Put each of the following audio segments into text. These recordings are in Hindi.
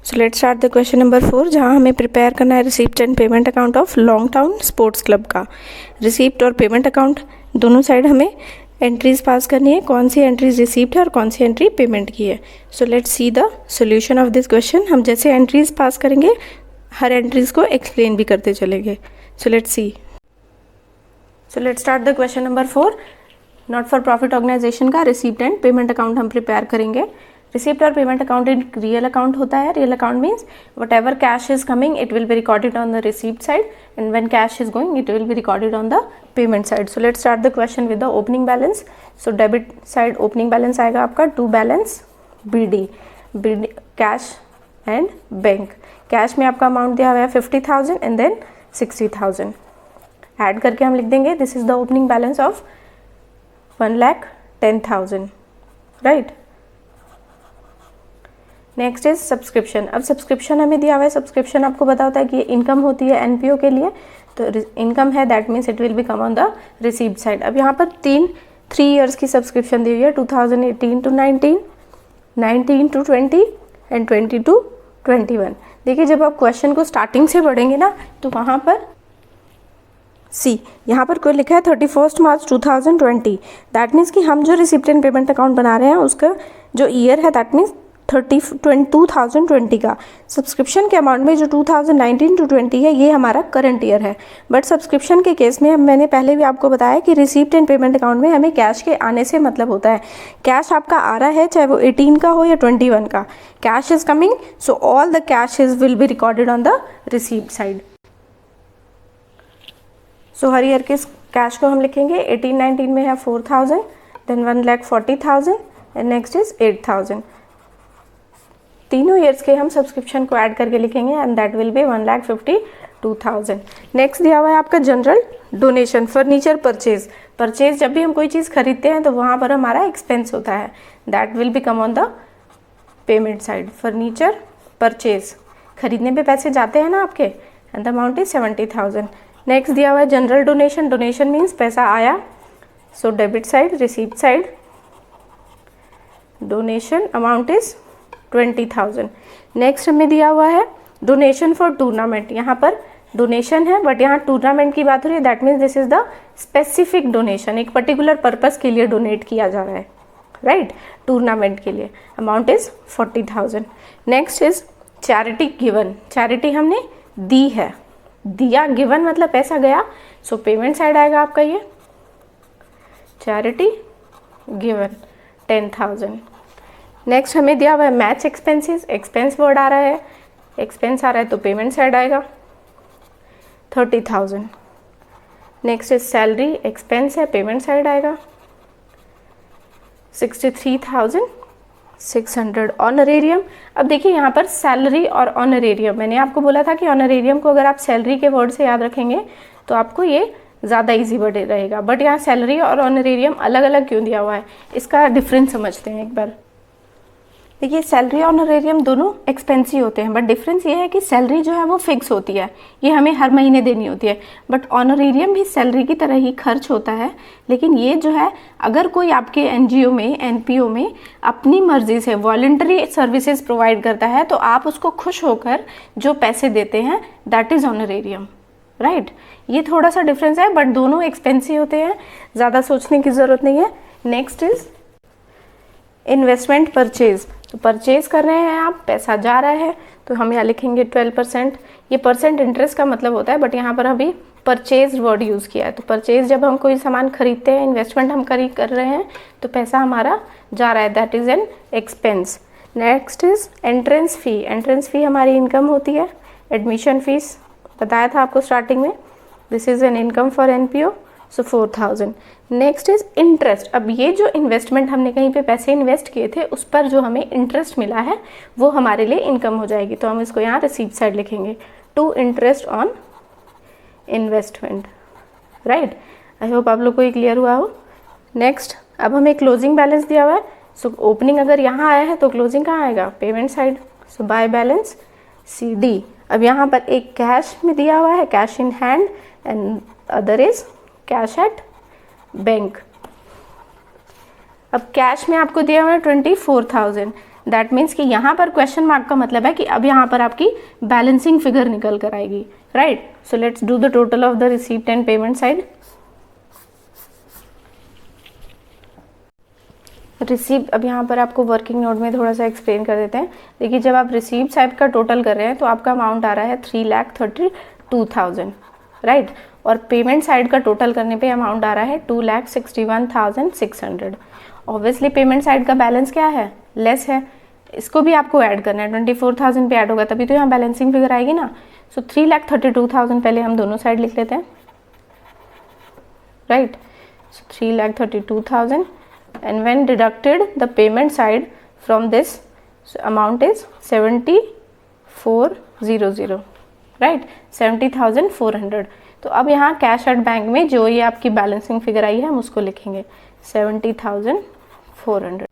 So let's start the question number 4, जहाँ हमें प्रिपेयर करना है receipt and payment account of long town sports club का। रिसीप्ट और पेमेंट अकाउंट दोनों साइड हमें एंट्रीज पास करनी है, कौन सी एंट्रीज रिसीप्ट है और कौन सी एंट्री पेमेंट की है। सो let's see the solution of this question. हम जैसे एंट्रीज पास करेंगे हर एंट्रीज को एक्सप्लेन भी करते चलेंगे। So let's see. So let's start the question number 4। Not for profit organisation का रिसीप्ट एंड पेमेंट अकाउंट हम प्रिपेयर करेंगे। रिसीप्ट और पेमेंट अकाउंट एक रियल अकाउंट होता है। Real account means whatever cash is coming it will be recorded on the receipt side and when cash is going it will be recorded on the payment side. So let's start the question with the opening balance. So debit side opening balance आएगा आपका to balance BD cash and bank. Cash में आपका अमाउंट दिया हुआ है 50,000 एंड देन 60,000 ऐड करके हम लिख देंगे this is the opening balance of 1,10,000 right. Next is subscription. अब सब्सक्रिप्शन हमें दिया हुआ है, सब्सक्रिप्शन आपको पता होता है कि इनकम होती है NPO के लिए, तो इनकम है that means it will be come on the receipt side. अब यहाँ पर 3 ईयर्स की सब्सक्रिप्शन दी हुई है 2018 to 19, 19 to 20 एंड 20 to 21। देखिए जब आप क्वेश्चन को स्टार्टिंग से पढ़ेंगे ना तो वहाँ पर यहाँ पर कोई लिखा है 31 मार्च 2020, दैट मीन्स कि हम जो रिसिप्ट एंड पेमेंट अकाउंट बना रहे हैं उसका जो ईयर है दैट मीन्स 2020 का। सब्सक्रिप्शन के अमाउंट में जो 2019 to 20 है ये हमारा करंट ईयर है। बट सब्सक्रिप्शन के केस में मैंने पहले भी आपको बताया कि रिसिप्ट एंड पेमेंट अकाउंट में हमें कैश के आने से मतलब होता है। कैश आपका आ रहा है चाहे वो 18 का हो या 21 का, cash is coming so all the cash is will be recorded on the receipt side. So her year के कैश को हम लिखेंगे 18-19 में है 4,000 देन 1,40,000 एंड नेक्स्ट इज 8,000। तीनों ईयर्स के हम सब्सक्रिप्शन को ऐड करके लिखेंगे and that will be 1,52,000। Next दिया हुआ है आपका जनरल डोनेशन फर्नीचर परचेज। जब भी हम कोई चीज़ खरीदते हैं तो वहाँ पर हमारा एक्सपेंस होता है, that will be come on the payment side. Furniture purchase खरीदने पे पैसे जाते हैं ना आपके and the amount is 70,000। Next दिया हुआ है जनरल डोनेशन। डोनेशन मीन्स पैसा आया, सो debit side receipt side donation amount is 20,000। Next हमें दिया हुआ है डोनेशन फॉर टूर्नामेंट। यहाँ पर डोनेशन है बट यहाँ टूर्नामेंट की बात हो रही है, that means this is the specific donation, एक पर्टिकुलर पर्पस के लिए डोनेट किया जा रहा है राइट, टूर्नामेंट के लिए। Amount is 40,000। Next is charity given. Charity हमने दी है, दिया, गिवन मतलब पैसा गया, सो पेमेंट साइड आएगा आपका ये चैरिटी गिवन 10,000। नेक्स्ट हमें दिया हुआ है मैच एक्सपेंसेस। एक्सपेंस वर्ड आ रहा है, एक्सपेंस आ रहा है तो पेमेंट साइड आएगा 30,000। नेक्स्ट इज सैलरी, एक्सपेंस है पेमेंट साइड आएगा 63,600। ऑनरेरियम। अब देखिए यहाँ पर सैलरी और ऑनरेरियम, मैंने आपको बोला था कि ऑनरेरियम को अगर आप सैलरी के वर्ड से याद रखेंगे तो आपको ये ज़्यादा इजी बढ़े रहेगा, बट यहाँ सैलरी और ऑनरेरियम अलग अलग क्यों दिया हुआ है इसका डिफरेंस समझते हैं एक बार। देखिए सैलरी और ऑनरेरियम दोनों एक्सपेंसिव होते हैं, बट डिफरेंस ये है कि सैलरी जो है वो फिक्स होती है, ये हमें हर महीने देनी होती है, बट ऑनरेरियम भी सैलरी की तरह ही खर्च होता है। लेकिन ये जो है अगर कोई आपके NGO में NPO में अपनी मर्जी से वॉलंटरी सर्विसेज प्रोवाइड करता है तो आप उसको खुश होकर जो पैसे देते हैं दैट इज़ ऑनरेरियम राइट। ये थोड़ा सा डिफरेंस है बट दोनों एक्सपेंसिव होते हैं, ज़्यादा सोचने की ज़रूरत नहीं है। Next is investment purchase. तो परचेज कर रहे हैं आप, पैसा जा रहा है तो हम यहाँ लिखेंगे 12%। ये परसेंट इंटरेस्ट का मतलब होता है बट यहाँ पर अभी परचेज वर्ड यूज़ किया है। तो परचेज जब हम कोई सामान खरीदते हैं, इन्वेस्टमेंट हम कर रहे हैं तो पैसा हमारा जा रहा है, that is an expense. Next is entrance fee. Entrance fee हमारी इनकम होती है। एडमिशन फीस बताया था आपको स्टार्टिंग में, this is an income for NPO, so 4,000। Next is interest. अब ये जो इन्वेस्टमेंट हमने कहीं पे पैसे इन्वेस्ट किए थे उस पर जो हमें इंटरेस्ट मिला है वो हमारे लिए इनकम हो जाएगी, तो हम इसको यहाँ रिसीप्ट साइड लिखेंगे to interest on investment right. I hope आप लोग को ये क्लियर हुआ हो। नेक्स्ट अब हमें क्लोजिंग बैलेंस दिया हुआ है, सो ओपनिंग अगर यहाँ आया है तो क्लोजिंग कहाँ आएगा, पेमेंट साइड, सो बाय बैलेंस CD। अब यहाँ पर एक कैश में दिया हुआ है, cash in hand, and other is cash at bank. अब कैश में आपको दिया हुआ है 24,000, दैट मीन्स कि यहाँ पर क्वेश्चन मार्क का मतलब है कि अब यहाँ पर आपकी बैलेंसिंग फिगर निकल कर आएगी, right. So let's do the total of the receipt and payment side. Receipt, अब यहाँ पर आपको वर्किंग नोट में थोड़ा सा एक्सप्लेन कर देते हैं। देखिए जब आप रिसीप्ट साइड का टोटल कर रहे हैं तो आपका अमाउंट आ रहा है 3,32,000, राइट। और पेमेंट साइड का टोटल करने पे अमाउंट आ रहा है 2,61,600। ऑब्वियसली पेमेंट साइड का बैलेंस क्या है, लेस है, इसको भी आपको ऐड करना है, 24,000 पे ऐड होगा तभी तो यहाँ बैलेंसिंग फिगर आएगी ना। सो 3,32,000 पहले हम दोनों साइड लिख लेते हैं, right. So 3,32,000 and when deducted the payment side from this amount is 7,400, right, 70,400। तो अब यहाँ कैश एट बैंक में जो ये आपकी बैलेंसिंग फिगर आई है हम उसको लिखेंगे 70,400।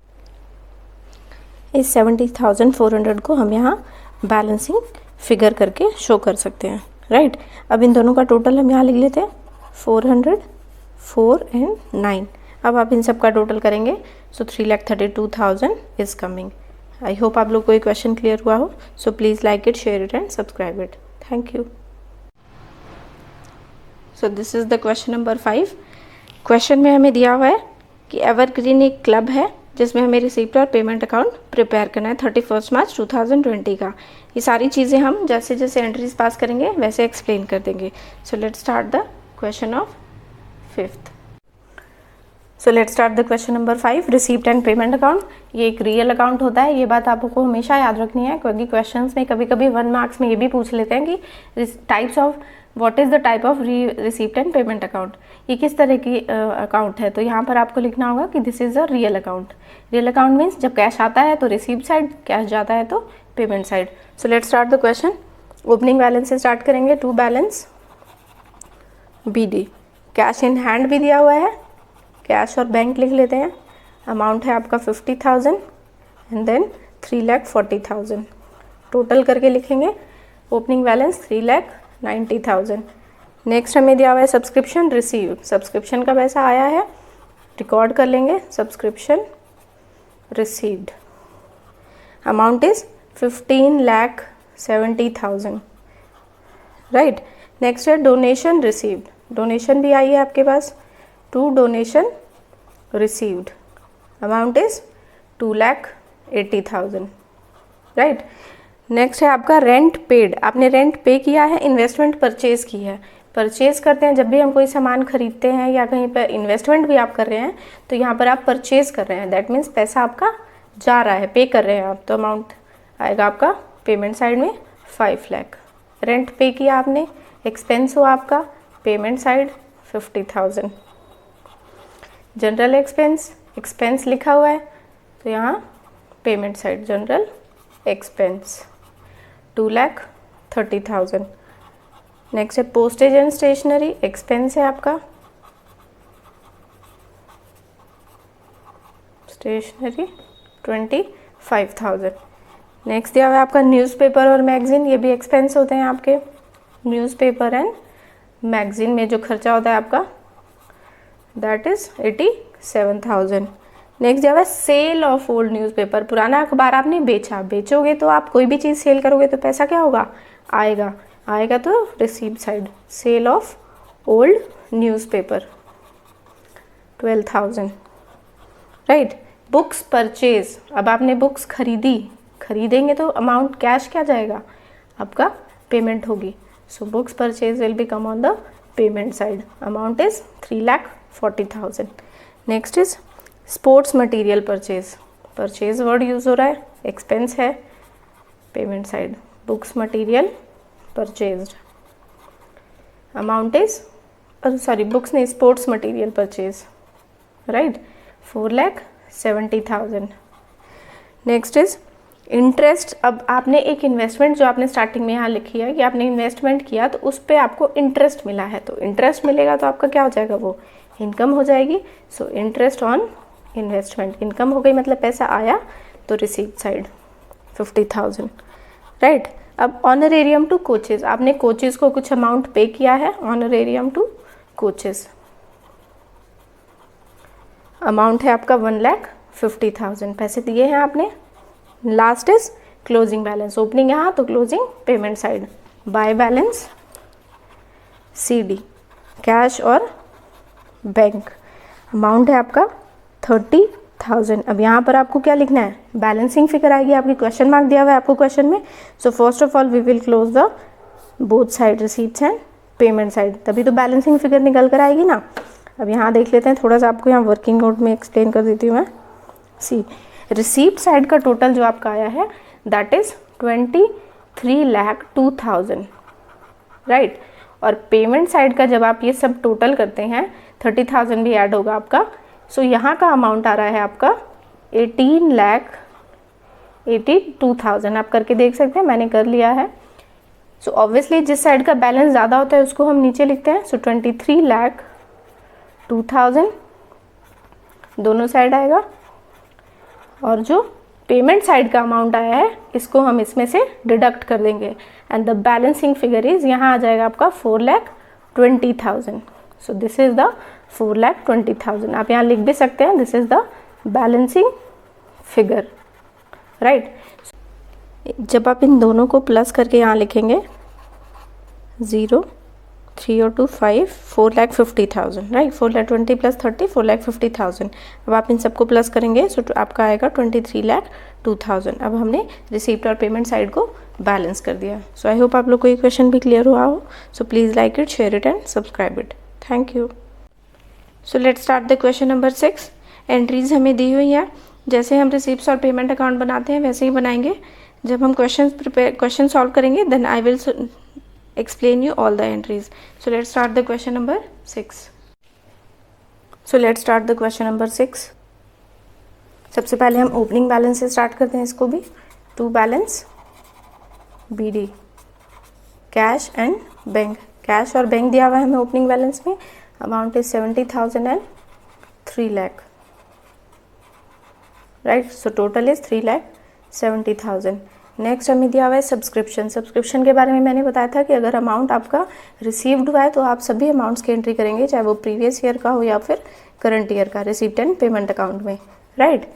इस 70,400 को हम यहाँ बैलेंसिंग फिगर करके शो कर सकते हैं, राइट। अब इन दोनों का टोटल हम यहाँ लिख लेते हैं 400, 4 and 9। अब आप इन सब का टोटल करेंगे, सो 3,32,000 इज कमिंग। आई होप आप लोग को ये क्वेश्चन क्लियर हुआ हो। So please like it, share it and subscribe it. Thank you. So this is the question number 5। Question में हमें दिया हुआ है कि एवरग्रीन एक क्लब है जिसमें हमें रिसीप्ट और पेमेंट अकाउंट प्रिपेयर करना है 31 मार्च 2020 का। ये सारी चीज़ें हम जैसे जैसे एंट्रीज पास करेंगे वैसे एक्सप्लेन कर देंगे। सो let's start the question of 5th। So let's start the question number 5, receipt and payment account. ये एक रियल अकाउंट होता है, ये बात आपको हमेशा याद रखनी है क्योंकि क्वेश्चंस में कभी कभी 1 मार्क्स में ये भी पूछ लेते हैं कि types of what is the type of receipt and payment account, ये किस तरह की अकाउंट है। तो यहाँ पर आपको लिखना होगा कि this is a real account. Real account means जब कैश आता है तो रिसीप्ट साइड, कैश जाता है तो payment side. So let's start the question. Opening balance से स्टार्ट करेंगे, to balance BD। Cash in hand भी दिया हुआ है, कैश और बैंक लिख लेते हैं। अमाउंट है आपका 50,000 एंड देन 3,40,000। टोटल करके लिखेंगे, ओपनिंग बैलेंस 3,90,000। नेक्स्ट हमें दिया हुआ है सब्सक्रिप्शन रिसीव, सब्सक्रिप्शन का पैसा आया है, रिकॉर्ड कर लेंगे subscription received. Amount is 15,70,000, right. Next है डोनेशन रिसीव्ड, डोनेशन भी आई है आपके पास, to donation received. Amount is 2,80,000, right. Next है आपका रेंट पेड, आपने रेंट पे किया है, इन्वेस्टमेंट परचेज की है। परचेज करते हैं जब भी हम कोई सामान खरीदते हैं या कहीं पर इन्वेस्टमेंट भी आप कर रहे हैं तो यहाँ पर आप परचेज कर रहे हैं, दैट मीन्स पैसा आपका जा रहा है, पे कर रहे हैं आप, तो अमाउंट आएगा आपका पेमेंट साइड में 5 लाख। रेंट पे किया आपने, एक्सपेंस हुआ आपका, payment side 50,000। General expense, expense लिखा हुआ है तो यहाँ payment side general expense 2,30,000। Next है पोस्टेज एंड स्टेशनरी, एक्सपेंस है आपका, स्टेशनरी 25,000। नेक्स्ट दिया हुआ है आपका न्यूज़पेपर और मैगजीन, ये भी एक्सपेंस होते हैं आपके। न्यूज़पेपर एंड मैगजीन में जो खर्चा होता है आपका दैट इज 87,000। नेक्स्ट दिया हुआ है सेल ऑफ ओल्ड न्यूज़पेपर, पुराना अखबार आपने बेचा, बेचोगे तो आप कोई भी चीज़ सेल करोगे तो पैसा क्या होगा, आएगा, आएगा तो received side, sale of old newspaper 12,000, right. Books purchase, अब आपने बुक्स खरीदी, खरीदेंगे तो अमाउंट कैश क्या जाएगा, आपका पेमेंट होगी। So books purchase will be come on the payment side, amount is 3,40,000। Next is sports material purchase, purchase word use हो रहा है, एक्सपेंस है, payment side books material purchased. Amount is sorry books नहीं, sports material purchase, right, 4,70,000। Next is interest, अब आपने एक इन्वेस्टमेंट जो आपने स्टार्टिंग में यहाँ लिखी है कि आपने इन्वेस्टमेंट किया तो उस पर आपको इंटरेस्ट मिला है, तो इंटरेस्ट मिलेगा तो आपका क्या हो जाएगा, वो इनकम हो जाएगी। So interest on investment, income हो गई मतलब पैसा आया तो रिसीव्ड साइड 50,000, राइट। अब ऑनरेरियम टू कोचेज, आपने कोचेज को कुछ अमाउंट पे किया है, ऑनरेरियम टू कोचेज, अमाउंट है आपका 1,50,000, पैसे दिए हैं आपने, last is closing balance, opening यहाँ तो closing payment side, bye balance CD, cash और बैंक। अमाउंट है आपका 30,000। अब यहाँ पर आपको क्या लिखना है, बैलेंसिंग फिगर आएगी आपकी, क्वेश्चन मार्क दिया हुआ है आपको क्वेश्चन में। So first of all we will close the both side, receipts and payment side, तभी तो बैलेंसिंग फिगर निकल कर आएगी ना। अब यहाँ देख लेते हैं, थोड़ा सा आपको यहाँ वर्किंग नोट में एक्सप्लेन कर देती हूँ मैं। सी रिसीप्ट साइड का टोटल जो आपका आया है दैट इज 23,02,000, राइट। और पेमेंट साइड का जब आप ये सब टोटल करते हैं 30,000 भी ऐड होगा आपका, सो यहाँ का अमाउंट आ रहा है आपका 18,82,000। आप करके देख सकते हैं, मैंने कर लिया है। सो ऑब्वियसली जिस साइड का बैलेंस ज़्यादा होता है उसको हम नीचे लिखते हैं। सो 23,02,000 दोनों साइड आएगा, और जो पेमेंट साइड का अमाउंट आया है इसको हम इसमें से डिडक्ट कर देंगे, and the balancing figure is, यहाँ आ जाएगा आपका 4,20,000। So this is the 4,20,000। आप यहाँ लिख भी सकते हैं this is the balancing figure, right. जब आप इन दोनों को प्लस करके यहाँ लिखेंगे 0, 3 और 2 5, 4,50,000, राइट। 4,20,000 प्लस 30, 4,50,000। अब आप इन सबको प्लस करेंगे सो आपका आएगा 23,02,000। अब हमने रिसीप्ट और पेमेंट साइड को बैलेंस कर दिया। सो आई होप आप लोग को ये क्वेश्चन भी क्लियर हुआ हो। So please like it, share it and subscribe it. Thank you. So let's start the question number 6। Entries हमें दी हुई है, जैसे हम रिसीप्ट्स और पेमेंट अकाउंट बनाते हैं वैसे ही बनाएंगे। जब हम क्वेश्चन सॉल्व करेंगे then I will explain you all the entries. So let's start the question number 6. सबसे पहले हम ओपनिंग बैलेंस से स्टार्ट करते हैं इसको भी। To balance BD, cash and bank. Cash और बैंक दिया हुआ है हमें ओपनिंग बैलेंस में। Amount is 70,000 and 3 lakh, right. So total is 3,70,000। Next हमें दिया हुआ है सब्सक्रिप्शन। सब्सक्रिप्शन के बारे में मैंने बताया था कि अगर अमाउंट आपका रिसीव्ड हुआ है तो आप सभी अमाउंट्स की एंट्री करेंगे, चाहे वो प्रीवियस ईयर का हो या फिर करंट ईयर का, रिसीप्ट एंड पेमेंट अकाउंट में, राइट।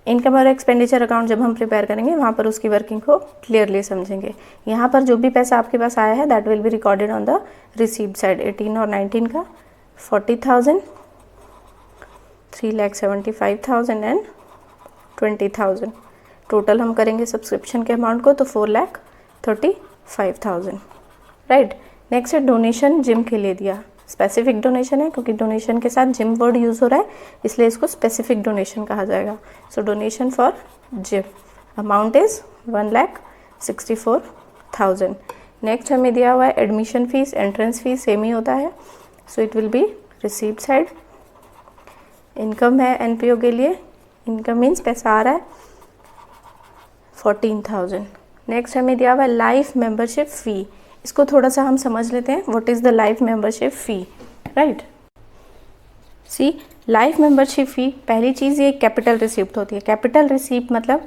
इनकम और एक्सपेंडिचर अकाउंट जब हम प्रिपेयर करेंगे वहाँ पर उसकी वर्किंग को क्लियरली समझेंगे। यहाँ पर जो भी पैसा आपके पास आया है that will be recorded on the receipt side. 18 और 19 का 40,000, 3,75,000 एंड 20,000। टोटल हम करेंगे सब्सक्रिप्शन के अमाउंट को तो 4,35,000, राइट। नेक्स्ट है डोनेशन, जिम के लिए दिया। स्पेसिफिक डोनेशन है क्योंकि डोनेशन के साथ जिम वर्ड यूज़ हो रहा है, इसलिए इसको स्पेसिफिक डोनेशन कहा जाएगा। So donation for gym amount is 1,64,000। Next हमें दिया हुआ है admission fees, entrance fees same ही होता है। So it will be receipt side. Income है NPO के लिए, इनकम मीन्स पैसा आ रहा है 14,000। नेक्स्ट हमें दिया हुआ है लाइफ मेंबरशिप फ़ी। इसको थोड़ा सा हम समझ लेते हैं, what is the life membership fee, right. See life membership fee, पहली चीज़ ये कैपिटल रिसिप्ट होती है। कैपिटल रिसिप्ट मतलब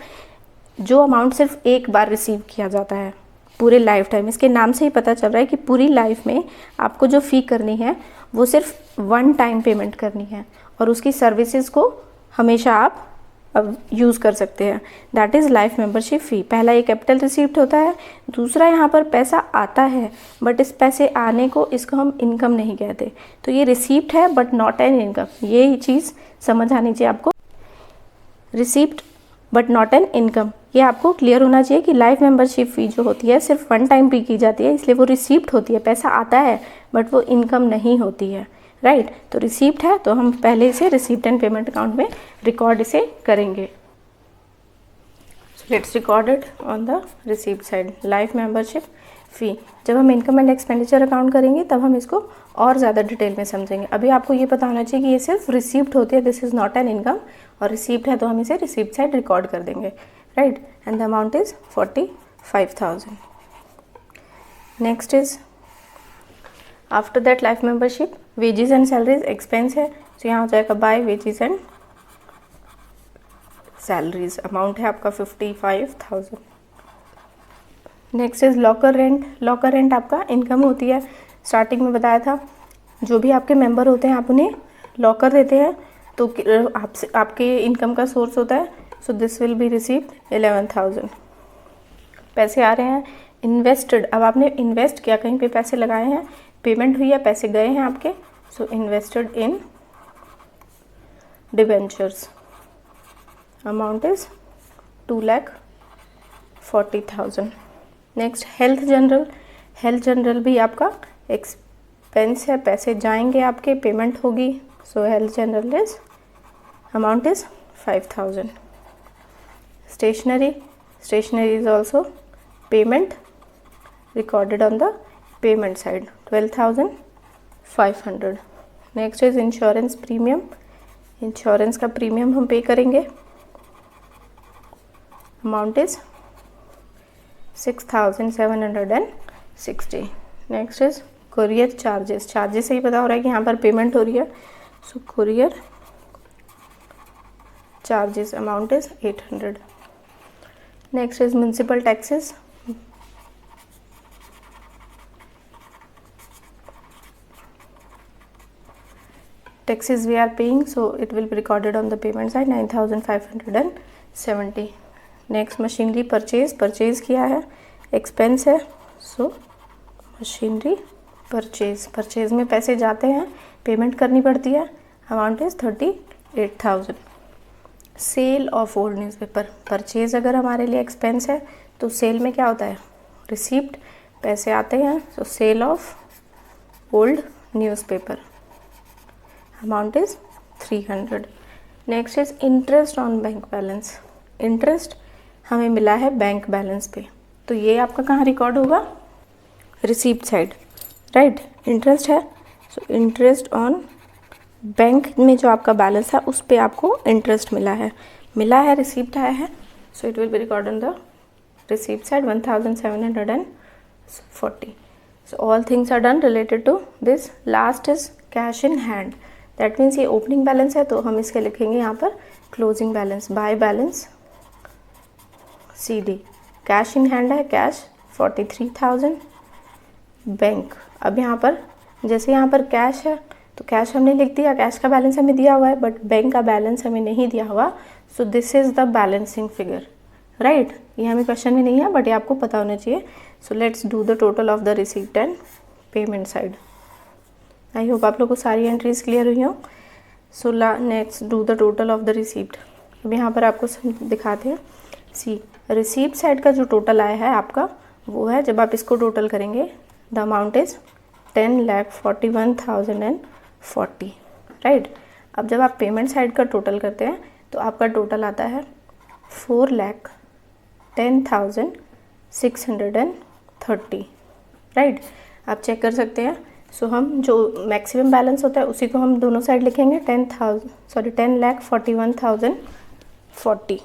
जो अमाउंट सिर्फ एक बार रिसीव किया जाता है पूरे लाइफ टाइम। इसके नाम से ही पता चल रहा है कि पूरी लाइफ में आपको जो फ़ी करनी है वो सिर्फ वन टाइम पेमेंट करनी है, और उसकी सर्विसेज को हमेशा आप अब यूज़ कर सकते हैं। दैट इज़ लाइफ मेंबरशिप फ़ी। पहला ये कैपिटल रिसीप्ट होता है। दूसरा यहाँ पर पैसा आता है बट इस पैसे आने को इसको हम इनकम नहीं कहते, तो ये रिसीप्ट है बट नॉट एन इनकम। ये चीज़ समझ आनी चाहिए आपको, receipt but not an income. ये आपको क्लियर होना चाहिए कि लाइफ मेंबरशिप फ़ी जो होती है सिर्फ वन टाइम पे की जाती है, इसलिए वो रिसीप्ट होती है, पैसा आता है बट वो इनकम नहीं होती है, राइट। तो रिसीप्ट है तो हम पहले इसे रिसीप्ट एंड पेमेंट अकाउंट में रिकॉर्ड इसे करेंगे। Let's record it on the receipt side, life membership fee. जब हम इनकम एंड एक्सपेंडिचर अकाउंट करेंगे तब हम इसको और ज़्यादा डिटेल में समझेंगे। अभी आपको ये पता होना चाहिए कि ये सिर्फ रिसीप्ट होती है, this is not an income, और रिसीप्ट है तो हम इसे रिसीप्ट साइड रिकॉर्ड कर देंगे, right. And the amount is 45,000। Next is after that life membership wages and salaries expense है, तो यहाँ हो जाएगा by wages and salaries. Amount है आपका 55,000। Next is locker rent. Locker rent आपका इनकम होती है, स्टार्टिंग में बताया था। जो भी आपके मेंबर होते हैं आप उन्हें लॉकर देते हैं तो आपसे आपके इनकम का सोर्स होता है so this will be received 11,000। पैसे आ रहे हैं इन्वेस्टेड। अब आपने इन्वेस्ट किया, कहीं पे पैसे लगाए हैं, पेमेंट हुई है, पैसे गए हैं आपके, so invested in debentures, amount is 2,40,000। Next health general. Health general भी आपका एक्सपेंस है, पैसे जाएंगे आपके, पेमेंट होगी, so health general is amount is 5,000। Stationery, stationery is also payment recorded on the payment side, 12,500। Next is insurance premium. Insurance का प्रीमियम हम पे करेंगे, amount is 6,760। Next is courier charges. Charges से ही पता हो रहा है कि यहाँ पर पेमेंट हो रही है, so courier charges amount is 800। Next is municipal taxes. Taxes we are paying, so it will be recorded on the payment side, 9,570। Next machinery purchase. Purchase किया है, एक्सपेंस है, सो मशीनरी परचेज। परचेज में पैसे जाते हैं, पेमेंट करनी पड़ती है, amount is 38,000। Sale of old newspaper. Purchase अगर हमारे लिए एक्सपेंस है तो सेल में क्या होता है, रिसीप्ट, पैसे आते हैं, so sale of old newspaper, amount is 300। Next is interest on bank balance. Interest हमें मिला है बैंक बैलेंस पे, तो ये आपका कहाँ रिकॉर्ड होगा, रिसीप्ट साइड, राइट। इंटरेस्ट है, सो इंटरेस्ट ऑन बैंक में जो आपका बैलेंस है उस पे आपको इंटरेस्ट मिला है, रिसीप्ट आया है, so it will be record on the receipt side, 1,740। So all things are done related to this. Last is cash in hand. That means ये ओपनिंग बैलेंस है, तो हम इसके लिखेंगे यहाँ पर closing balance, by balance CD। Cash in hand है, कैश 43,000, बैंक। अब यहाँ पर जैसे यहाँ पर कैश है तो कैश हमने लिख दिया, कैश का बैलेंस हमें दिया हुआ है, बट बैंक का बैलेंस हमें नहीं दिया हुआ, so this is the balancing figure, right. ये हमें क्वेश्चन में नहीं है, बट ये आपको पता होना चाहिए। So let's do the total of the receipt and payment side. I hope आप लोग को सारी एंट्रीज क्लियर हुई हो। So next do the total of the receipt. अब यहाँ पर आपको दिखाते हैं, सी रिसीप्ट साइड का जो टोटल आया है आपका वो है, जब आप इसको टोटल करेंगे, द अमाउंट इज 10,41,040, राइट। अब जब आप पेमेंट साइड का टोटल करते हैं तो आपका टोटल आता है 4,10,630, राइट। आप चेक कर सकते हैं। सो हम जो मैक्सिमम बैलेंस होता है उसी को हम दोनों साइड लिखेंगे, 10,41,040,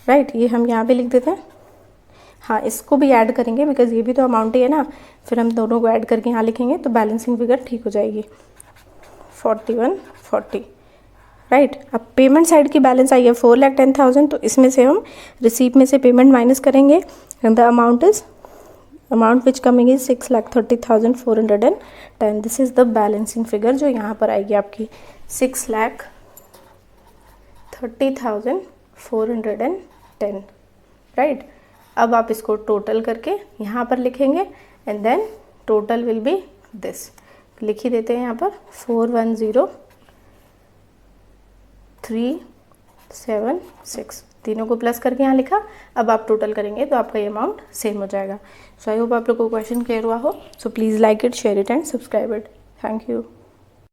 राइट। ये हम यहाँ पे लिख देते हैं। हाँ, इसको भी ऐड करेंगे बिकॉज ये भी तो अमाउंट ही है ना, फिर हम दोनों को ऐड करके यहाँ लिखेंगे तो बैलेंसिंग फिगर ठीक हो जाएगी, 4140, राइट। अब पेमेंट साइड की बैलेंस आई है 4,10,000, तो इसमें से हम रिसीप्ट में से पेमेंट माइनस करेंगे, the amount which coming is 6,30,410। This is the balancing figure जो यहाँ पर आएगी आपकी 6,30,410, राइट। अब आप इसको टोटल करके यहाँ पर लिखेंगे and then total will be this. लिख ही देते हैं यहाँ पर 410,376, तीनों को प्लस करके यहाँ लिखा। अब आप टोटल करेंगे तो आपका ये अमाउंट सेम हो जाएगा। सो आई होप आप लोग को क्वेश्चन क्लियर हुआ हो। So please like it, share it and subscribe it. Thank you.